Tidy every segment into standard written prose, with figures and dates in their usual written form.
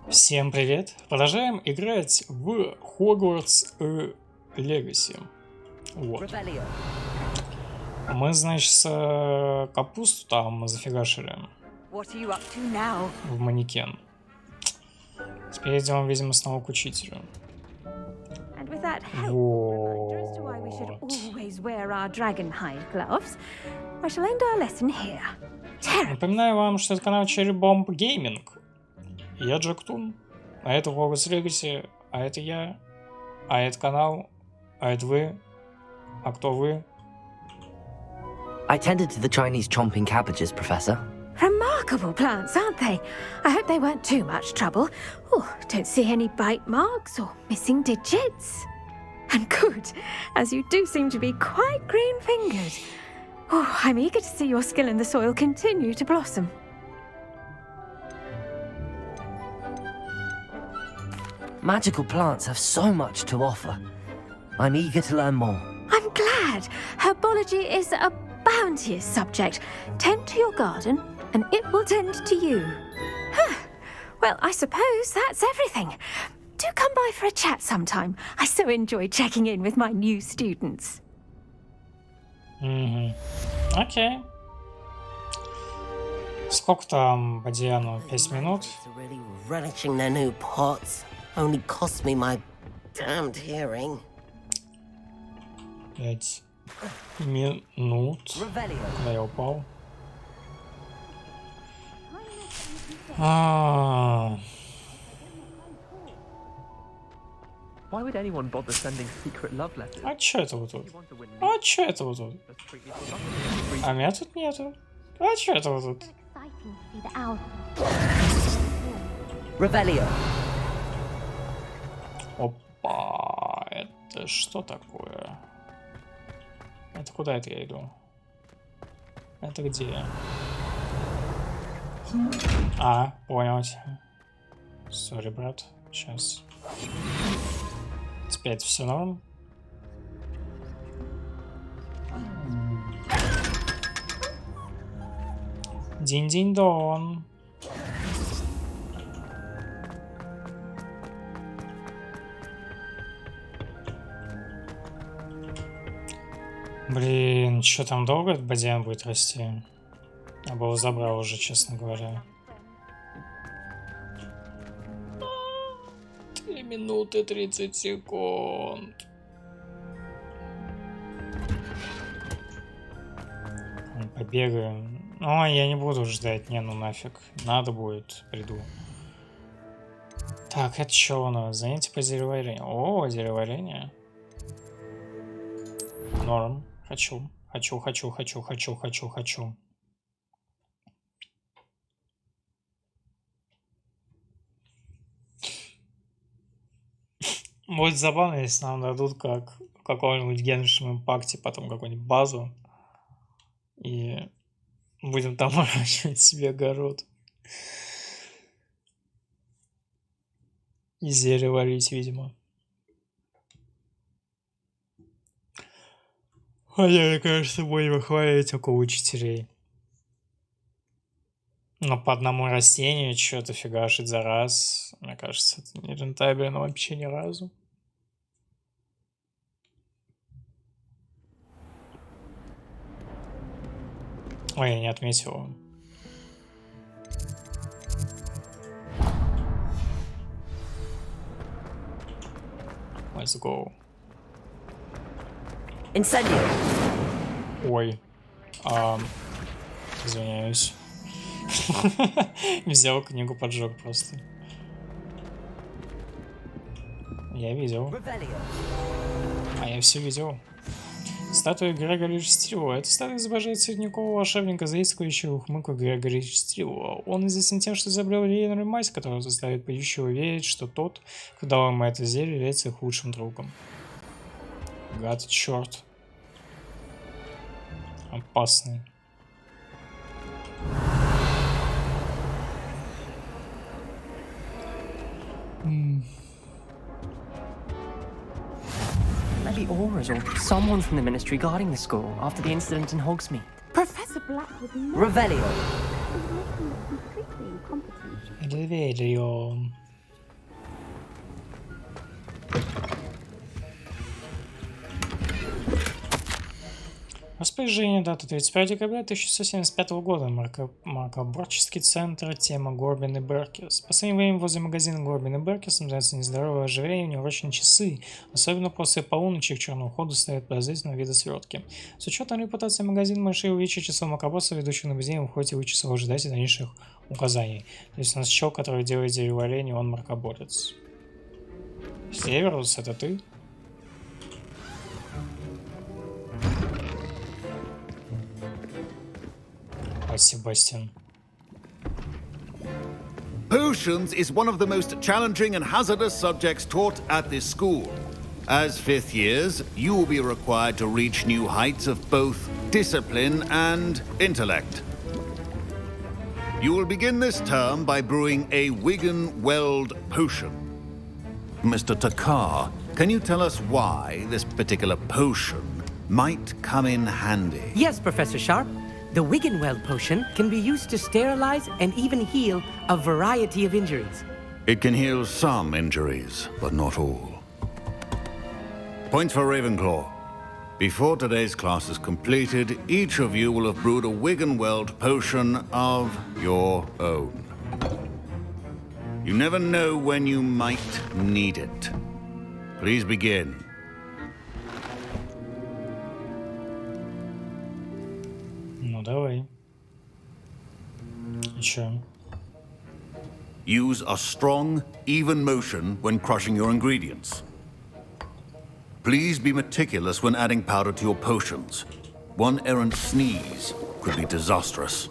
Всем привет! Продолжаем играть в Hogwarts Legacy. Вот. Мы, значит, капусту там зафигашили в манекен. Теперь идем, видимо, снова к учителю. Вот. Напоминаю вам, что это канал cherrybombgaming. Я Джактун, а это Hogwarts Legacy, а это я, а это канал, а это вы, а кто вы? I tended to the Chinese chomping cabbages, Professor. Remarkable plants, aren't they? I hope they weren't too much trouble. Oh, don't see any bite marks or missing digits. And good, as you do seem to be quite green-fingered. Oh, I'm eager to see your skill in the soil continue to blossom. Magical plants have so much to offer. I'm eager to learn more. I'm glad. Herbology is a bounteous subject. Tend to your garden, and it will tend to you. Well, I suppose that's everything. Do come by for a chat sometime. I so enjoy checking in with my new students. Окей. Сколько там по Диану? 5 минут? Relishing their new pots only cost me my damned hearing. 5 минут. Когда я упал. Why would anyone bother sending secret love letters? А чё это вот тут? А чё это вот тут? А меня тут нету. А чё это вот тут? Revelio. Опа, это что такое? Это куда это я иду? Это где? А, понял. Сори, брат. Сейчас. Теперь все норм. Динь-динь-дон. Блин, что там долго этот бадьян будет расти? Я бы его забрал уже, честно говоря. 3 минуты 30 секунд. Побегаем. Ой, я не буду ждать. Не, ну нафиг. Надо будет, приду. Так, это что у нас? Занятие по дереварению. О, дереварение. Норм. Хочу. Будет забавно, если нам дадут как в каком-нибудь Геншем импакте потом какую-нибудь базу. И будем там выращивать себе огород. И зелье варить, видимо. Хотя, мне кажется, будем хвалить около учителей. Но по одному растению что-то фигашить за раз. Мне кажется, это не рентабельно вообще ни разу. Ой, я не отметил. Let's go. Incendio. Ой. Извиняюсь. Взял книгу, поджег просто. Я видел. А я все видел. Статуя Грегори Стрила. Эта статуя изображает средневекового волшебника, заискивающего ухмылку Грегори Стрила. Он известен тем, что изобрел линейную мазь, которая заставит пьющего верить, что тот, кто дал ему это зелье, является их лучшим другом. Гад, черт. Опасный. Maybe Aura's or someone from the ministry guarding the school after the incident in Hogsmeade. Professor Blackwood Revelio. Revelio. Распоряжение, дата 31 декабря 1675 года. Маркоборческий центр, тема Горбин и Беркис. В последнее время возле магазина Горбин и Беркис наблюдается нездоровое ожирение, неурочные часы. Особенно после полуночи к черному ходу стоят подозрительного вида свертки. С учетом репутации магазина мы решили увеличить число маркоборцев, ведущих наблюдение в ходе вы часов ожидайте дальнейших указаний. То есть у нас чел, который делает дерево оленя, он маркоборец. Северус, это ты? Себастьян. Potions is one of the most challenging and hazardous subjects taught at this school. As fifth years, you will be required to reach new heights of both discipline and intellect. You will begin this term by brewing a Wiggenweld potion. Mr. Takar, can you tell us why this particular potion might come in handy? Yes, Professor Sharp. The Wiggenweld potion can be used to sterilize and even heal a variety of injuries. It can heal some injuries, but not all. Points for Ravenclaw. Before today's class is completed, each of you will have brewed a Wiggenweld potion of your own. You never know when you might need it. Please begin. Ну давай. И чё? Use a strong, even motion when crushing your ingredients. Please be meticulous when adding powder to your potions. One errant sneeze could be disastrous.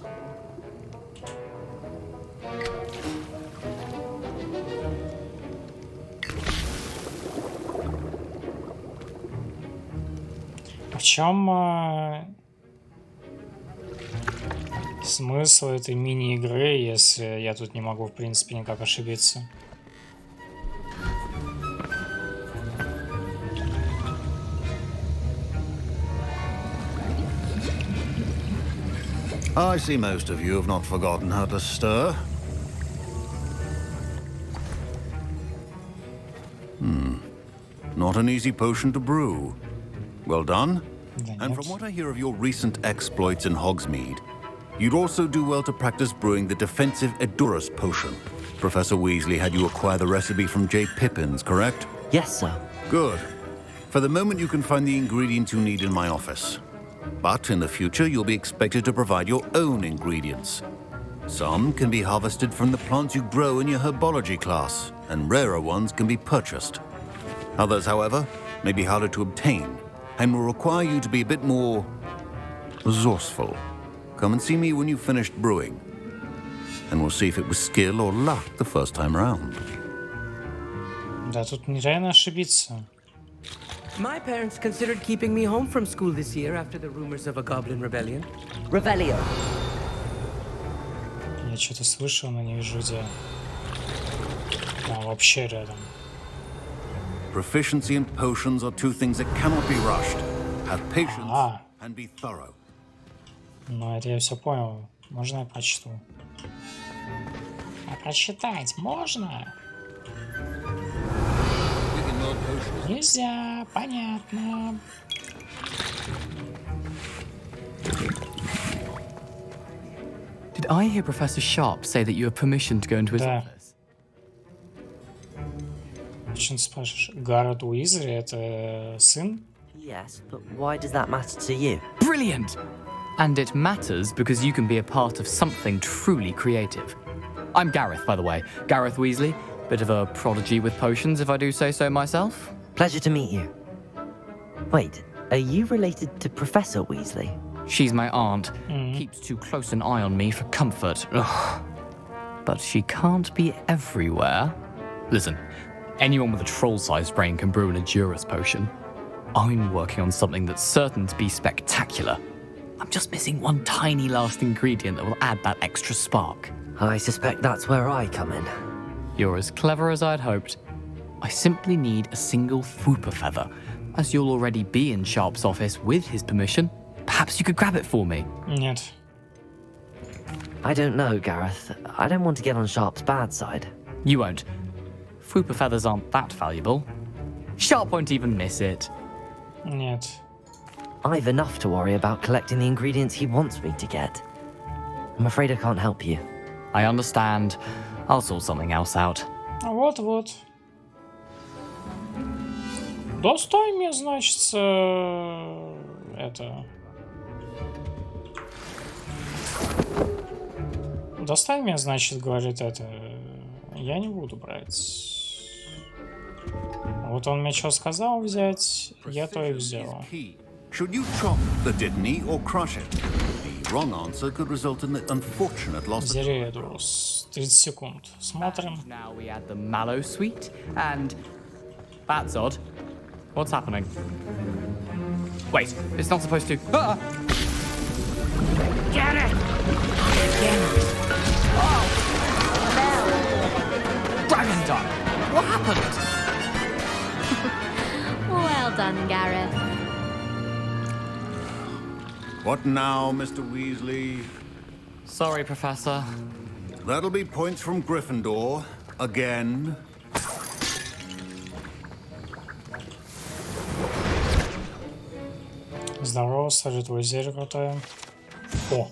В чем смысл этой мини-игры, если я тут не могу, в принципе, никак ошибиться? I see most of you have not forgotten how to stir. Not an easy potion to brew. Well done. And from what I hear of your recent exploits in Hogsmeade, you'd also do well to practice brewing the defensive Edurus potion. Professor Weasley had you acquire the recipe from J. Pippins, correct? Yes, sir. Good. For the moment, you can find the ingredients you need in my office. But in the future, you'll be expected to provide your own ingredients. Some can be harvested from the plants you grow in your herbology class, and rarer ones can be purchased. Others, however, may be harder to obtain, and will require you to be a bit more resourceful. Come and see me when you've finished brewing, and we'll see if it was skill or luck the first time around. Да, тут нереально ошибиться. My parents considered keeping me home from school this year after the rumors of a goblin rebellion. Revelio. Я что-то слышал, но не вижу где. А, вообще рядом. Proficiency and potions are two things that cannot be rushed. Have patience and be thorough. Ну, это я все понял. Можно я прочту? А прочитать можно? Нельзя, понятно. Did I hear Professor Sharp say that you have permission to go into his office? Почему ты спрашиваешь? Гаррет Уизли — это сын? Yes, but why does that matter to you? Brilliant! And it matters because you can be a part of something truly creative. I'm Gareth, by the way. Gareth Weasley. Bit of a prodigy with potions, if I do say so myself. Pleasure to meet you. Wait, are you related to Professor Weasley? She's my aunt. Keeps too close an eye on me for comfort. Ugh. But she can't be everywhere. Listen, anyone with a troll-sized brain can brew an Edurus potion. I'm working on something that's certain to be spectacular. I'm just missing one tiny last ingredient that will add that extra spark. I suspect that's where I come in. You're as clever as I'd hoped. I simply need a single Fwooper feather. As you'll already be in Sharp's office with his permission, perhaps you could grab it for me. Нет. I don't know, Gareth. I don't want to get on Sharp's bad side. You won't. Fwooper feathers aren't that valuable. Sharp won't even miss it. Нет. I've enough to worry about collecting the ingredients he wants me to get. I'm afraid I can't help you. I understand. I'll sort something else out. Вот-вот. Достай мне, значит, это... Достань меня, значит, говорит это. Я не буду брать. Вот он мне что сказал взять, я то и взял. Should you chop the Dittany or crush it? The wrong answer could result in the unfortunate loss of... Зередус. 30 секунд. Смотрим. Now we add the mallow sweet, and that's odd. What's happening? Wait, it's not supposed to. Ah! Get it! Dragon Dog! What happened? Well done, Gareth. What now, Mr. Weasley? Sorry, Professor. That'll be points from Gryffindor. Again. Здорово, смотрю, твой зелье крутое. О!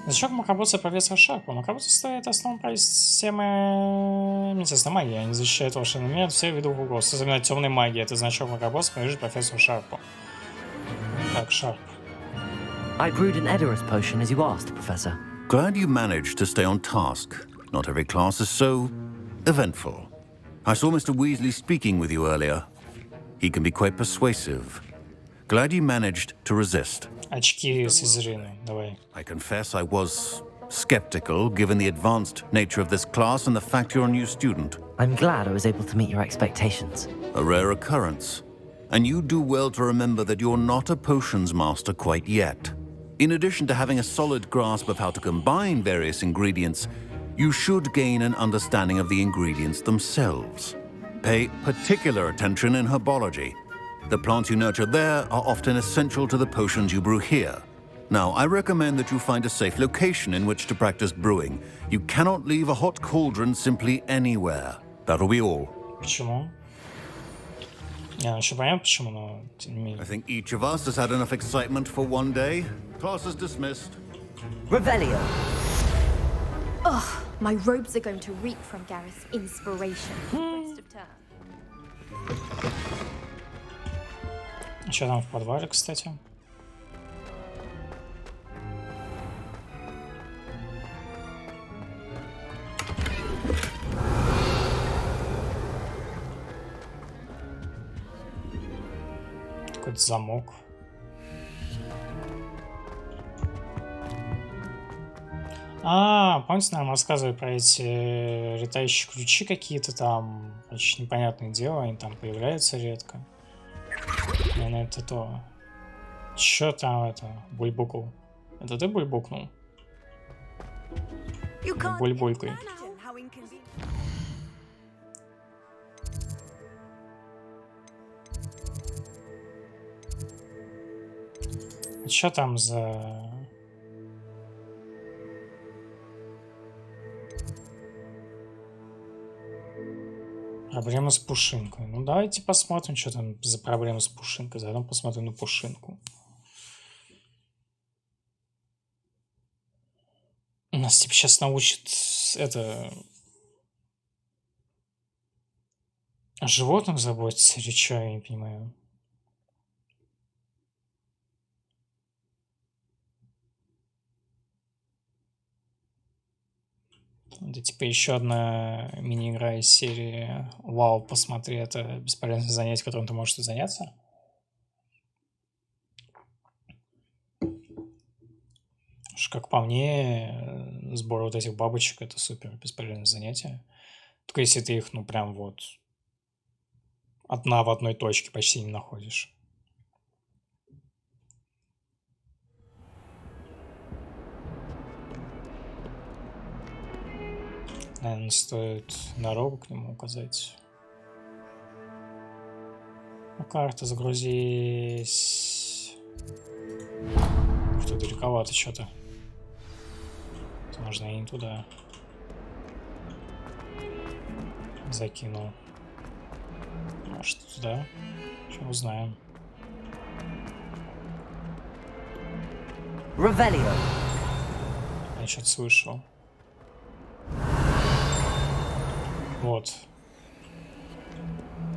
Значок Макабуца профессора Шарпа. Макабуца стоит основной прайс системы... Министерства магии. Они защищают волшебный мир от всех видов угроз. Особенно темной магии. Это значок Макабуца принадлежит профессору Шарпу. Так, Шарп. I brewed an Edorus potion as you asked, Professor. Glad you managed to stay on task. Not every class is so eventful. I saw Mr. Weasley speaking with you earlier. He can be quite persuasive. Glad you managed to resist. Очки Слизерина. Давай. I confess I was skeptical, given the advanced nature of this class and the fact you're a new student. I'm glad I was able to meet your expectations. A rare occurrence. And you do well to remember that you're not a potions master quite yet. In addition to having a solid grasp of how to combine various ingredients, you should gain an understanding of the ingredients themselves. Pay particular attention in herbology. The plants you nurture there are often essential to the potions you brew here. Now, I recommend that you find a safe location in which to practice brewing. You cannot leave a hot cauldron simply anywhere. That'll be all. Почему? Я еще понятно почему, но тем не менее. I think each of us has had enough excitement for one day. Class is dismissed. Revelio. Ugh, my robes are going to reek from Gareth's inspiration for the rest of term. Что там в подвале, кстати? Какой-то замок. Помните, нам рассказывали про эти летающие ключи какие-то там, очень непонятное дело, они там появляются редко. Наверное, это то. Чё там это? Бульбукл. Это ты бульбукнул? Бульбулькой. А чё там за... Проблема с пушинкой. Ну, давайте посмотрим, что там за проблема с пушинкой. Заодно посмотрим на пушинку. Нас типа сейчас научат это... О животных заботиться или что, я не понимаю. Это типа еще одна мини-игра из серии «Вау, посмотри, это бесполезное занятие, которым ты можешь заняться». Как по мне, сбор вот этих бабочек — это супер бесполезное занятие. Только если ты их, ну, прям вот одна в одной точке почти не находишь. Наверное, стоит дорогу к нему указать. Ну, карта, загрузись. Что далековато что-то. Можно и не туда. Закинул. Может, туда? Что узнаем. Revelio. Я что-то слышал. Вот.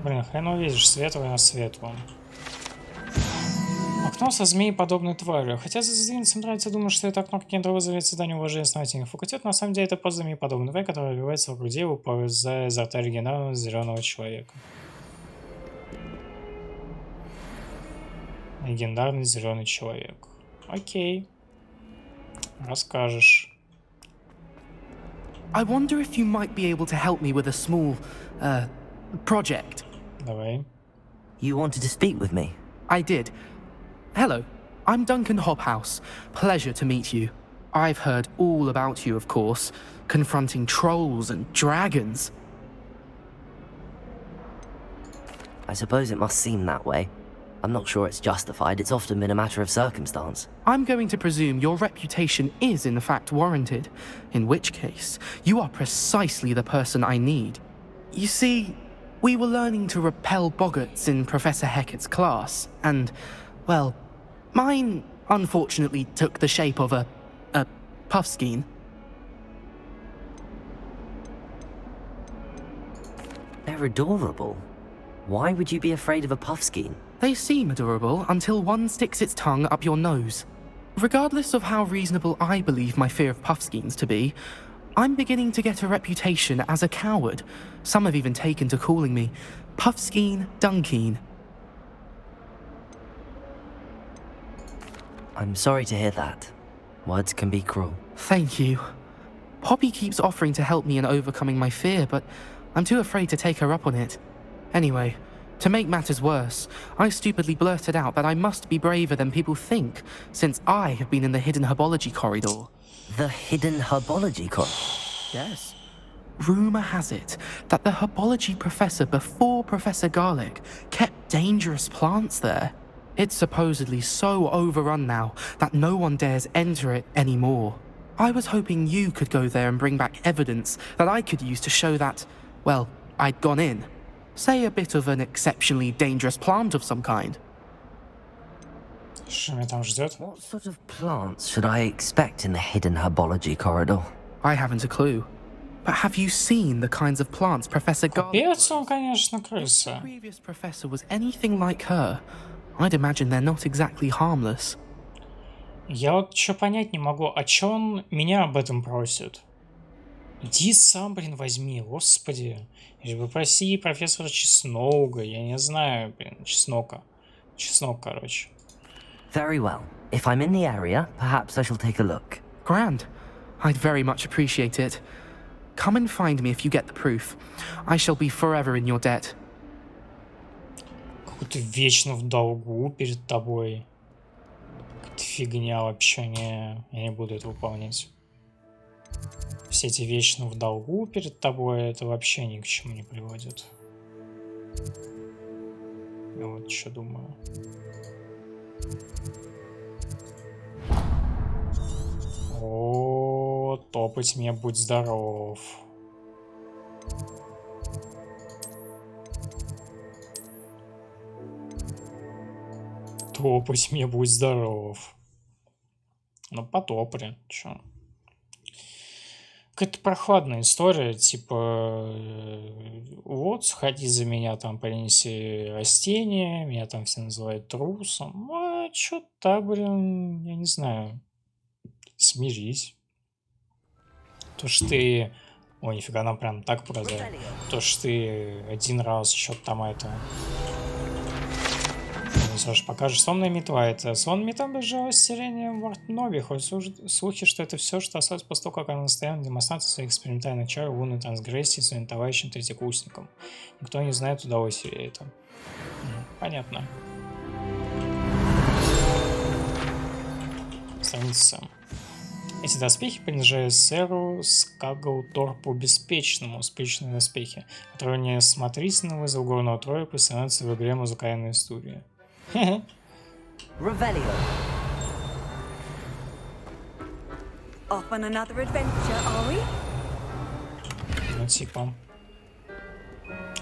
Блин, хрен увидишь, светлый на светлом. Окно со змееподобной тварью. Хотя зрительницам нравится думать, что это окно каким-то вызовет создание уважения основательных факультет, на самом деле это просто змееподобная тварь, которая развивается вокруг дерева, выползая изо рта оригинального зеленого человека. Легендарный зеленый человек. Окей. Расскажешь. I wonder if you might be able to help me with a small, project. Давай. You wanted to speak with me? I did. Hello, I'm Duncan Hobhouse. Pleasure to meet you. I've heard all about you, of course, confronting trolls and dragons. I suppose it must seem that way. I'm not sure it's justified. It's often been a matter of circumstance. I'm going to presume your reputation is in fact warranted, in which case, you are precisely the person I need. You see, we were learning to repel boggarts in Professor Hecat's class, and, well, mine unfortunately took the shape of a puffskein. They're adorable. Why would you be afraid of a puffskein? They seem adorable until one sticks its tongue up your nose. Regardless of how reasonable I believe my fear of puffskeins to be, I'm beginning to get a reputation as a coward. Some have even taken to calling me Puffskein Dunkeen. I'm sorry to hear that. Words can be cruel. Thank you. Poppy keeps offering to help me in overcoming my fear, but I'm too afraid to take her up on it. Anyway, to make matters worse, I stupidly blurted out that I must be braver than people think, since I have been in the hidden herbology corridor. The hidden herbology corridor? Yes. Rumour has it that the herbology professor before Professor Garlic kept dangerous plants there. It's supposedly so overrun now that no one dares enter it anymore. I was hoping you could go there and bring back evidence that I could use to show that, well, I'd gone in. Say a bit of an exceptionally dangerous plant of some kind. Что меня там ждет? What sort of plants should I expect in the hidden herbology corridor? I haven't a clue. But have you seen the kinds of plants Professor Garlic... Капец он, конечно, крыса. If the previous professor was anything like her, I'd imagine they're not exactly harmless. Я вот что понять не могу, а чё он меня об этом просит? Иди сам, блин, возьми, господи. Или попроси профессора Чесноуга, я не знаю, блин, Чеснока. Чеснок, короче. Very well. If I'm in the area, perhaps I shall take a look. Grand. I'd very much appreciate it. Come and find me if you get the proof. I shall be forever in your debt. Какой-то вечно в долгу перед тобой. Какая-то фигня вообще, я не буду это выполнять. Все эти вечно в долгу перед тобой, это вообще ни к чему не приводит. Я вот что думаю. О, топать мне, будь здоров. Топать мне, будь здоров. Ну, потопли, чё. Какая-то прохладная история, типа, вот, сходи за меня, там, принеси растения, меня там все называют трусом. А чё так, блин, я не знаю. Смирись. То, что ты... Ой, нифига, нам прям так показали. То, что ты один раз что-то там это... Саша, покажешь сонная метла. Это сонная метла бежала с сирением в Артнове. Хоть слухи, что это все, что осталось после того, как она настояла на демонстрации своих экспериментальных чар лунной трансгрессии своим товарищам третьекурсникам. Никто не знает, удалось ли это. Понятно. Страница. Эти доспехи принадлежат сэру Скаглторпу Беспечному, спичные доспехи, которые неосмотрительно вызвал горного троя при становится в игре музыкальной студии. Revelio. Off on another adventure, are we? Ну, типа.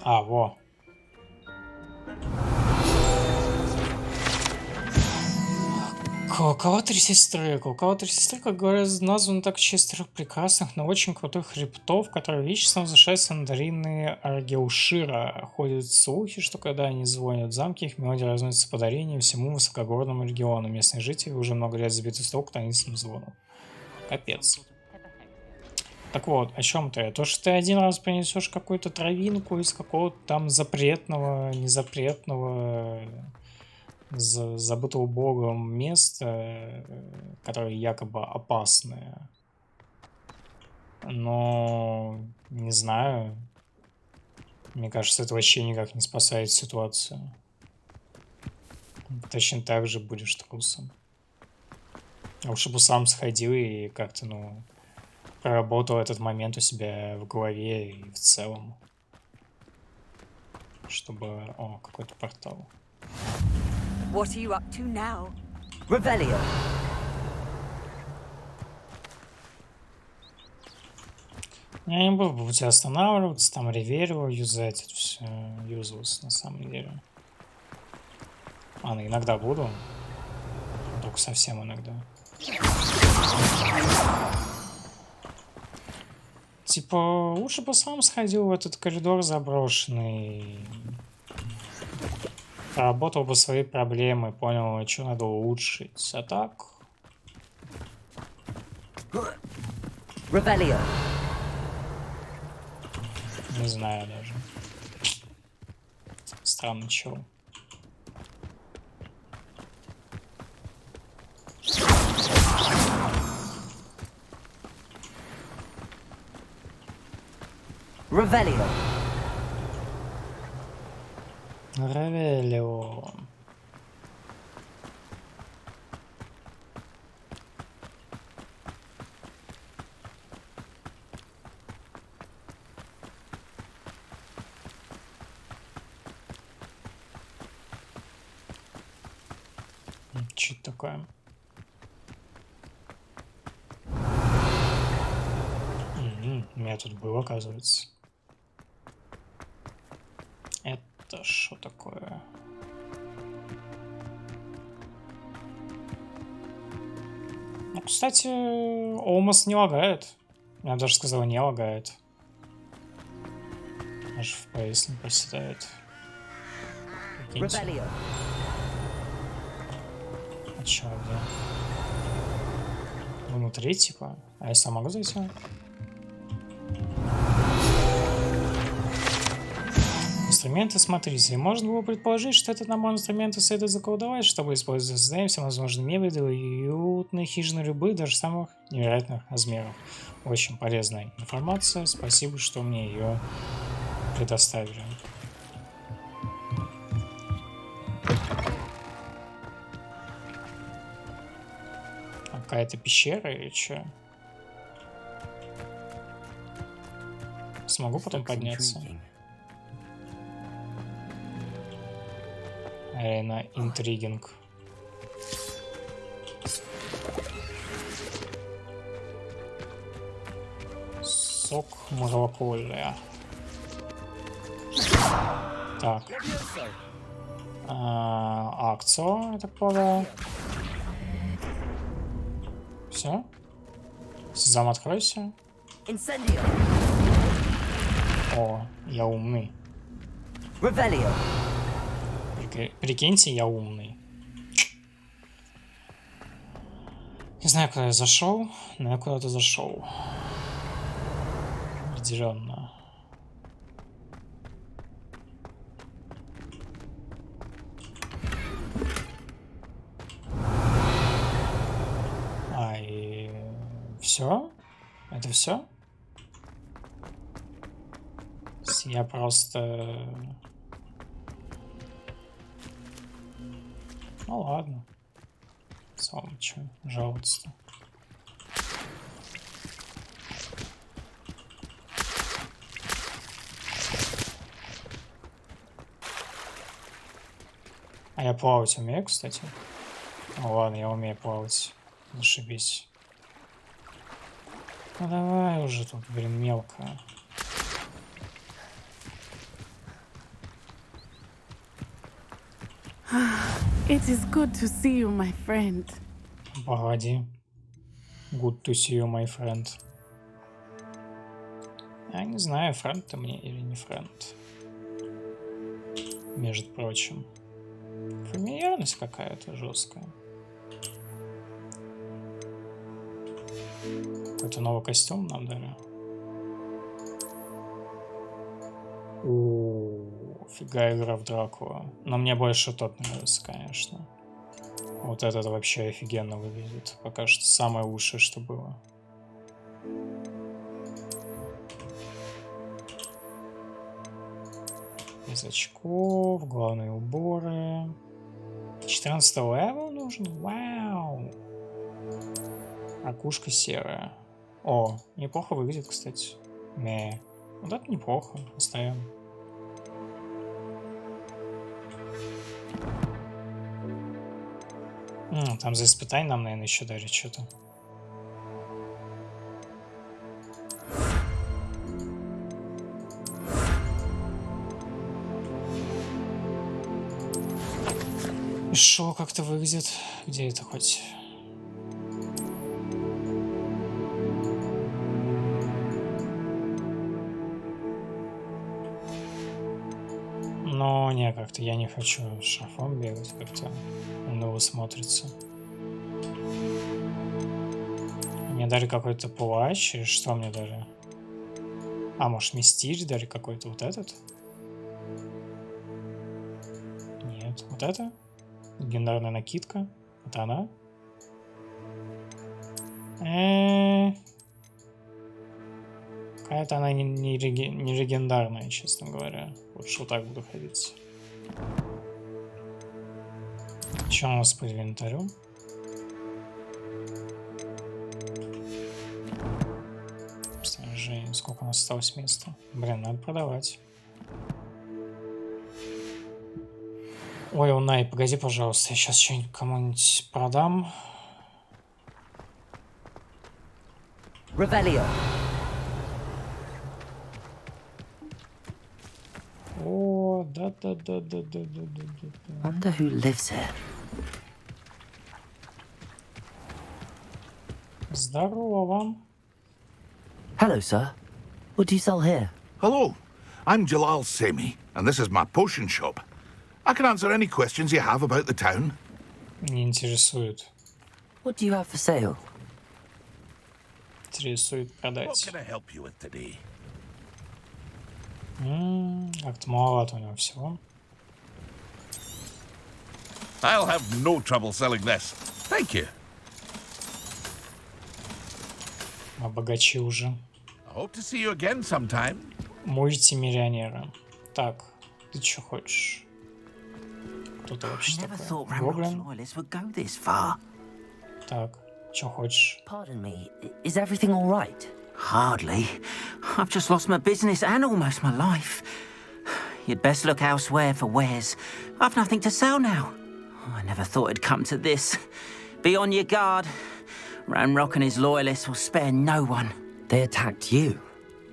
А, во. Так, у кого три сестры? У кого три сестры, как говорят, названы так в честь трех прекрасных, но очень крутых хребтов, которые вечно возвышаются на долины Аргеушира. Ходят слухи, что когда они звонят в замки, их мелодия разносится по долине и всему высокогорному региону. Местные жители уже много лет забиты с толку таинственным звоном. Капец. Так вот, о чем ты? То, что ты один раз принесешь какую-то травинку из какого-то там запретного, незапретного, забытого богом места, которое якобы опасное. Но не знаю. Мне кажется, это вообще никак не спасает ситуацию. Точно так же будешь трусом. Лучше бы сам сходил и как-то, ну, проработал этот момент у себя в голове и в целом. Чтобы... О, какой-то портал. What are you up to now? Revelio. Я не буду по пути останавливаться, там реверил, юзать, это все юзалось на самом деле. Ладно, иногда буду. Только совсем иногда. Типа, лучше бы сам сходил в этот коридор заброшенный. Проработал бы свои проблемы, понял, что надо улучшить. А так... Revelio. Не знаю даже. Странно, чего. Revelio. Ревелио. Что это такое? У меня тут было, оказывается. Это что такое? Ну, кстати, Омас не лагает. Я даже сказал, не лагает. Аж в FPS не проседает. Revelio. А чё, где? Внутри, типа? А я сам могу зайти? Инструменты смотрителя. Можно было предположить, что этот набор инструментов следует заколдовать, чтобы использовать созданием всевозможные мебели и уютные хижины любых, даже самых невероятных размеров. Очень полезная информация. Спасибо, что мне ее предоставили. Какая-то пещера или что? Смогу потом подняться? Арена интригинг. Сок молоколя. Так. Акцию, я так полагаю. Все? Сезам, откройся. О, я умный. Прикиньте, я умный. Не знаю, куда я зашел, но я куда-то зашел. Определенно. И все? Это все? Я просто... Ну ладно. Сам че, жаловаться-то. А я плавать умею, кстати? Ну ладно, я умею плавать. Зашибись. Ну давай уже тут, блин, мелко. It is good to see you, my friend. Погоди. Good to see you, my friend. Я не знаю, френд ты мне или не френд. Между прочим. Фамильярность какая-то жесткая. Какой-то новый костюм нам дали. О, фига игра в Дракула. Но мне больше тот нравится, конечно. Вот этот вообще офигенно выглядит. Пока что самое лучшее, что было. Без очков, главные уборы. 14 левел нужен? Вау! Окушка серая. О, неплохо выглядит, кстати. Не. Вот это неплохо. Оставим. Там за испытание нам, наверное, еще дарит что-то. Шо как-то выглядит? Где это хоть? Но не, как-то я не хочу шарфом бегать, как-то уныло смотрится. Мне дали какой-то плащ, или что мне дали? А, может, мистич дали какой-то, вот этот? Нет, вот это? Легендарная накидка. Это она? Какая-то она не легендарная, честно говоря. Лучше вот так буду ходить. Что у нас по инвентарю? Снаряжение. Сколько у нас осталось места? Блин, надо продавать. Ой, Унай, погоди, пожалуйста. Я сейчас что-нибудь кому-нибудь продам. Revelio. О, да. Wonder who lives here. Здорово вам. Hello, sir. What do you sell here? Hello, I'm Jalal Semi, and this is my potion shop. I can answer any questions you have about the town. Не интересует. What do you have for sale? Интересует What продать. can I help you with today? Как-то маловато у него всего. I'll have no trouble selling this. Thank you. А богачи уже. I hope to see you again sometime. Мультимиллионеры. Так, ты что хочешь? Кто-то вообще такой? Гоблин. Так, что хочешь? Pardon me, is everything all right? Hardly. I've just lost my business and almost my life. You'd best look elsewhere for wares. I've nothing to sell now. I never thought it'd come to this. Be on your guard. Ranrock and his loyalists will spare no one. They attacked you.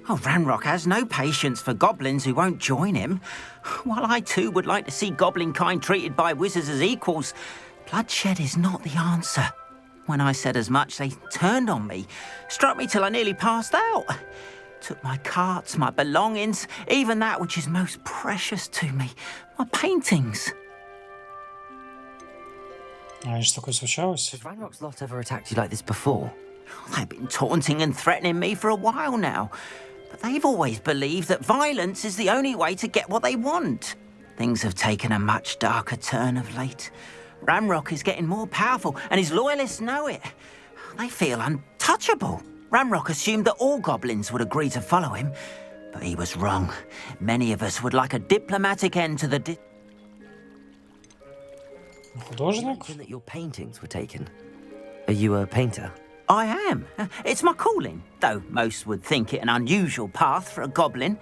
Oh, Ranrock has no patience for goblins who won't join him. While I too would like to see goblin kind treated by wizards as equals, bloodshed is not the answer. When I said as much, they turned on me, struck me till I nearly passed out. Took my carts, my belongings, even that which is most precious to me, my paintings. А что такое случалось? Has Ranrock's lot ever attacked you like this before? They've been taunting and threatening me for a while now, but they've always believed that violence is the only way to get what they want. Things have taken a much darker turn of late. Ranrock is getting more powerful, and his loyalists know it. They feel untouchable. Ranrock assumed that all goblins would agree to follow him, but he was wrong. Many of us would like a diplomatic end to the Художник? You mentioned that your paintings were taken. Are you a painter? I am. It's my calling, though most would think it an unusual path for a goblin.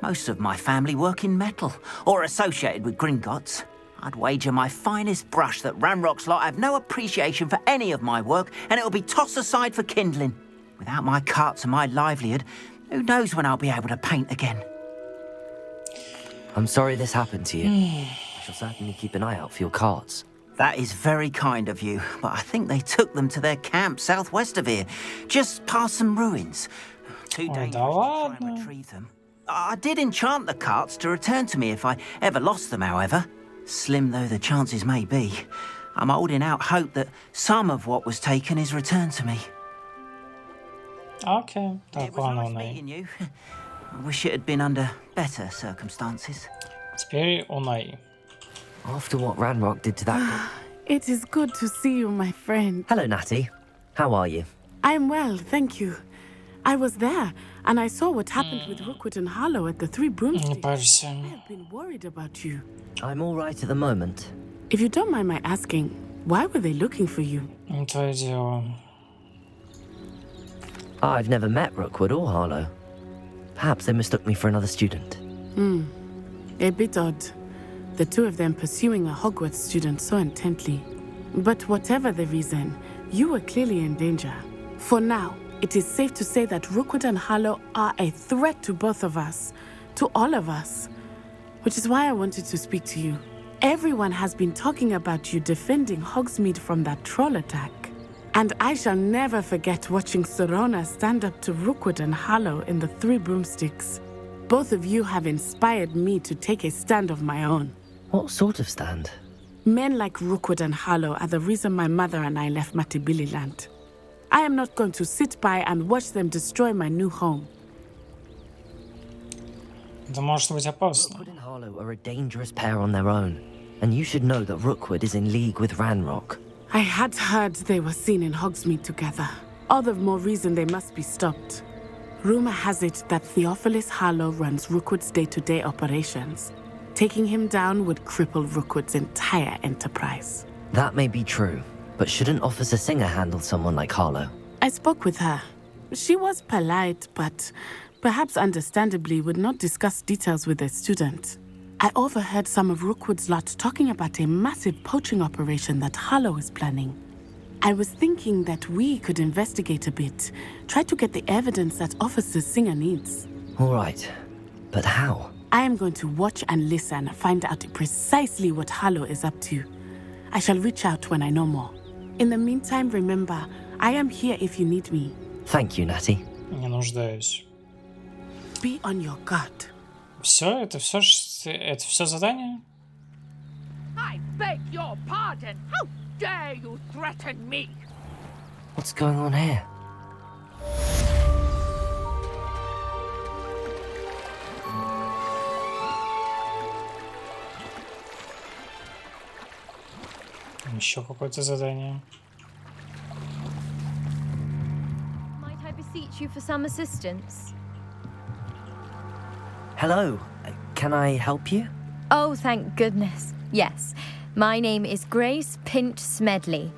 Most of my family work in metal, or associated with Gringotts. I'd wager my finest brush that Ranrock's lot have no appreciation for any of my work, and it'll be tossed aside for kindling. Without my carts and my livelihood, who knows when I'll be able to paint again. I'm sorry this happened to you. I shall certainly keep an eye out for your carts. That is very kind of you, but I think they took them to their camp southwest of here, just past some ruins. Too dangerous to try and retrieve them. I did enchant the carts to return to me if I ever lost them, however. Slim though the chances may be, I'm holding out hope that some of what was taken is returned to me. Okay, так, ладно, Унай. I wish it had been under better circumstances. Теперь Унай. After what Ranrock did to that... It is good to see you, my friend. Hello, Natty. How are you? I'm well, thank you. I was there, and I saw what happened with Rookwood and Harlow at the Three Broomsticks. I have been worried about you. I'm all right at the moment. If you don't mind my asking, why were they looking for you? Не твое дело. I've never met Rookwood or Harlow. Perhaps they mistook me for another student. A bit odd. The two of them pursuing a Hogwarts student so intently. But whatever the reason, you were clearly in danger. For now, it is safe to say that Rookwood and Harlow are a threat to both of us. To all of us. Which is why I wanted to speak to you. Everyone has been talking about you defending Hogsmeade from that troll attack. And I shall never forget watching Serona stand up to Rookwood and Harlow in the Three Broomsticks. Both of you have inspired me to take a stand of my own. What sort of stand? Men like Rookwood and Harlow are the reason my mother and I left Matabeleland. I am not going to sit by and watch them destroy my new home. Это может быть опасно. Rookwood and Harlow are a dangerous pair on their own. And you should know that Rookwood is in league with Ranrock. I had heard they were seen in Hogsmeade together. All the more reason they must be stopped. Rumor has it that Theophilus Harlow runs Rookwood's day-to-day operations. Taking him down would cripple Rookwood's entire enterprise. That may be true, but shouldn't Officer Singer handle someone like Harlow? I spoke with her. She was polite, but perhaps understandably would not discuss details with a student. I overheard some of Rookwood's lot talking about a massive poaching operation that Harlow is planning. I was thinking that we could investigate a bit, try to get the evidence that Officer Singer needs. All right, but how? I am going to watch and listen, find out precisely what Harlow is up to. I shall reach out when I know more. In the meantime, remember, I am here if you need me. Thank you, Natty. Не нуждаюсь. Be on your guard. Все, это все задание? I beg your pardon. How dare you threaten me? What's going on here? Еще какое-то задание. Might I beseech you for some assistance? Hello, can I help you? Oh, thank goodness. Yes. My name is Grace Pinch Smedley.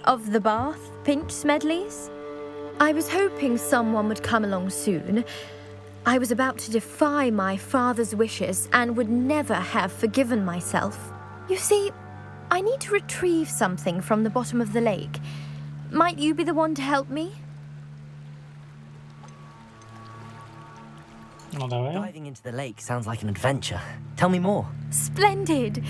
Of the Bath Pinch Smedleys? I was hoping someone would come along soon. I was about to defy my father's wishes and would never have forgiven myself. You see, I need to retrieve something from the bottom of the lake. Might you be the one to help me? Diving into the lake sounds like an adventure. Tell me more. Splendid!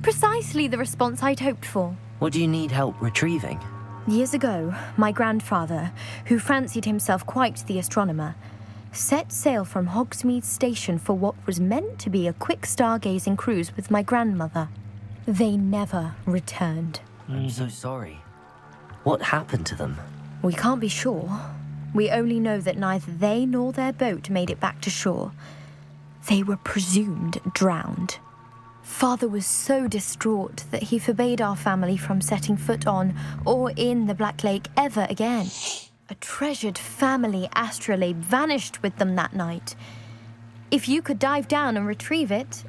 Precisely the response I'd hoped for. What do you need help retrieving? Years ago, my grandfather, who fancied himself quite the astronomer, set sail from Hogsmeade Station for what was meant to be a quick stargazing cruise with my grandmother. They never returned. I'm so sorry. What happened to them? We can't be sure. We only know that neither they nor their boat made it back to shore. They were presumed drowned. Father was so distraught that he forbade our family from setting foot on or in the Black Lake ever again. A treasured family astrolabe vanished with them that night. If you could dive down and retrieve it,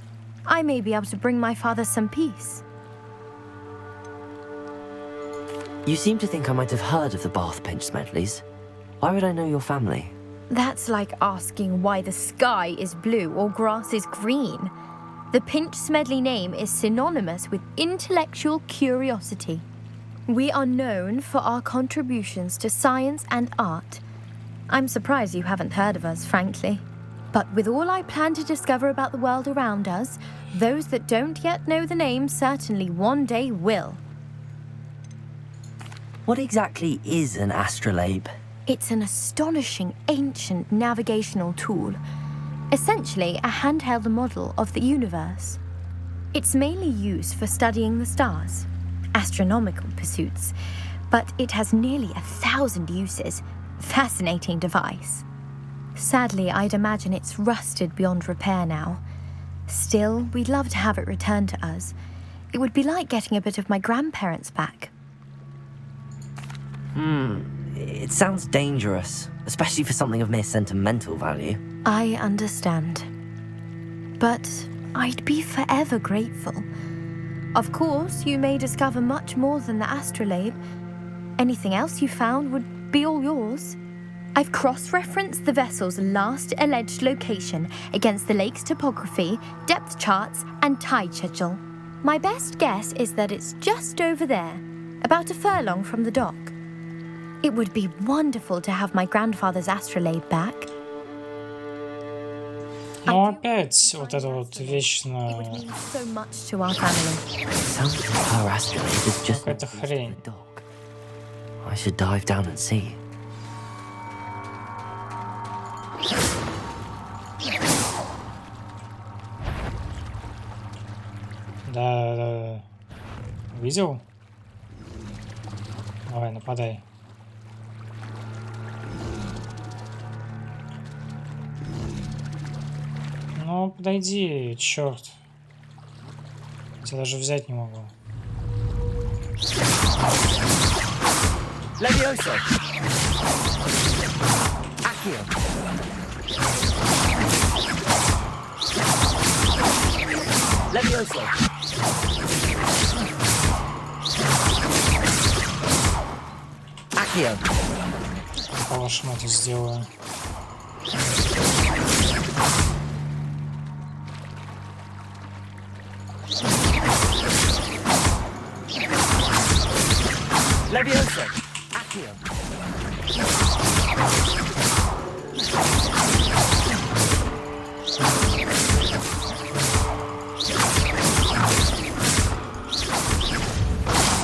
I may be able to bring my father some peace. You seem to think I might have heard of the Bath Pinch Smedleys. Why would I know your family? That's like asking why the sky is blue or grass is green. The Pinch Smedley name is synonymous with intellectual curiosity. We are known for our contributions to science and art. I'm surprised you haven't heard of us, frankly. But with all I plan to discover about the world around us, those that don't yet know the name certainly one day will. What exactly is an astrolabe? It's an astonishing ancient navigational tool, essentially a handheld model of the universe. It's mainly used for studying the stars, astronomical pursuits, but it has nearly 1,000 uses. Fascinating device. Sadly, I'd imagine it's rusted beyond repair now. Still, we'd love to have it returned to us. It would be like getting a bit of my grandparents back. It sounds dangerous, especially for something of mere sentimental value. I understand. But I'd be forever grateful. Of course, you may discover much more than the astrolabe. Anything else you found would be all yours. I've cross-referenced the vessel's last alleged location against the lake's topography, depth charts, and tide schedule. My best guess is that it's just over there, about a furlong from the dock. It would be wonderful to have my grandfather's astrolabe back. Ну опять вот это вот вечно So much to our family. Sounds like her astrolabe is just какая-то хрень. I should dive down and see. Да. Видел? Давай, нападай. Ну, подойди, черт. Я даже взять не могу. Levioso. Accio. Levioso. Accio. По вашему это сделаю. Levioso. Accio.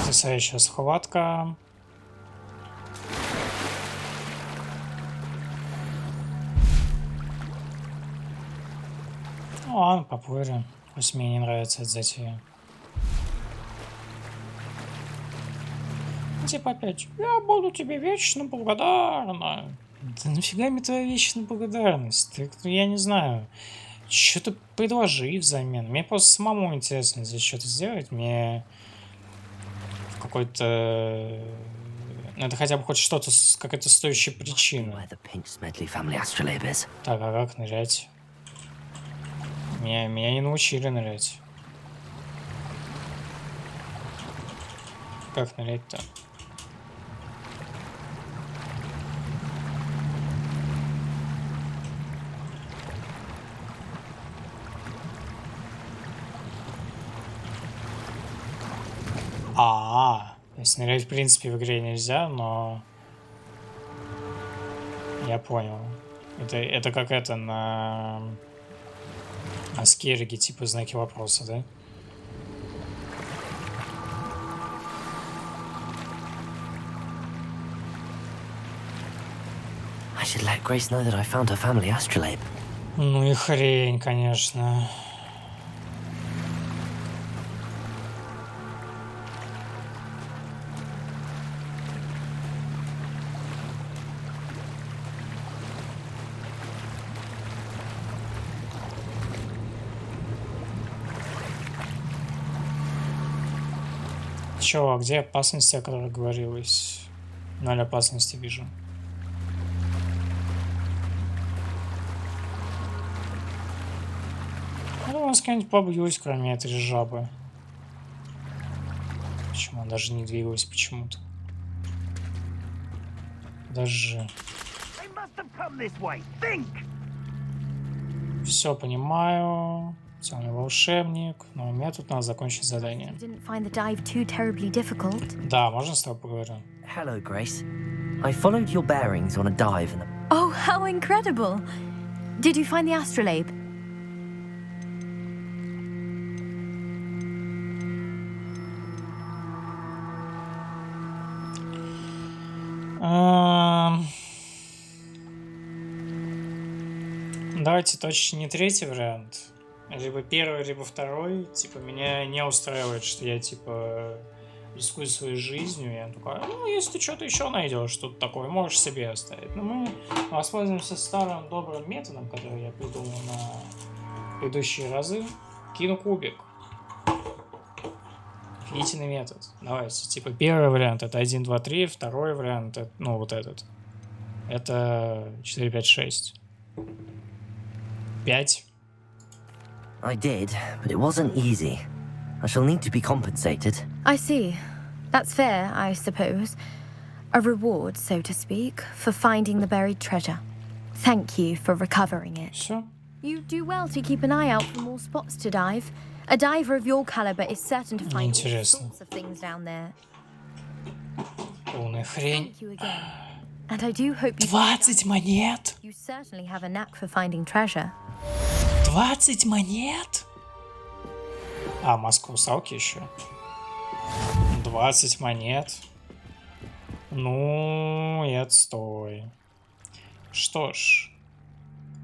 Потрясающая схватка. Ну ладно, поплыли. Пусть мне не нравится эта затея. Типа опять, я буду тебе вечно благодарна. Да нафига мне твоя вечная благодарность? Ты, я не знаю. Что-то предложи взамен. Мне просто самому интересно здесь что-то сделать. Мне какой-то... Надо хотя бы хоть что-то, какая-то стоящая причина. Так, а как нырять? Меня не научили нырять. Как нырять-то? То есть нырять в принципе в игре нельзя, но я понял. Это как это на скерриге, типа знаки вопроса, да? I should let Grace know that I found her family astrolabe. Ну и хрень, конечно. Чё, а где опасности, о которых говорилось? 0 опасности вижу. Ну, с кем-нибудь побьюсь, кроме этой жабы. Почему она даже не двигалась почему-то? Даже. Все понимаю. Темный волшебник. Но у меня тут надо закончить задание. Да, можно с тобой поговорить? Hello, Grace. I followed your bearings on a dive and... Oh, how incredible! Did you find the astrolabe? Давайте точно не третий вариант. Либо первый, либо второй. Типа, меня не устраивает, что я, типа, рискую своей жизнью. Я такой, ну, если ты что-то еще найдешь, что-то такое, можешь себе оставить. Но мы воспользуемся старым добрым методом, который я придумал на предыдущие разы. Кину кубик. Офигительный метод. Давайте. Типа, первый вариант это 1, 2, 3. Второй вариант, это, ну, вот этот. Это 4, 5, 6. 5. I did, but it wasn't easy. I shall need to be compensated. I see. That's fair, I suppose. A reward, so to speak, for finding the buried treasure. Thank you for recovering it. Sure. You do well to keep an eye out for more spots to dive. A diver of your caliber is certain to find all sorts of things down there. Полная хрень. Thank you again. And I do hope you 20 монет. You certainly have a knack for finding treasure. 20 монет? А, маска русалки еще. 20 монет. Ну, и отстой. Что ж.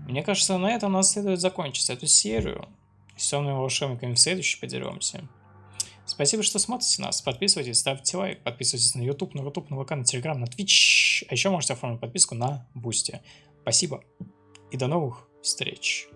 Мне кажется, на этом нас следует закончить эту серию. С темными волшебниками в следующей подеремся. Спасибо, что смотрите нас. Подписывайтесь, ставьте лайк. Подписывайтесь на YouTube, на ВК, на Telegram, на Twitch. А еще можете оформить подписку на Boosty. Спасибо. И до новых встреч.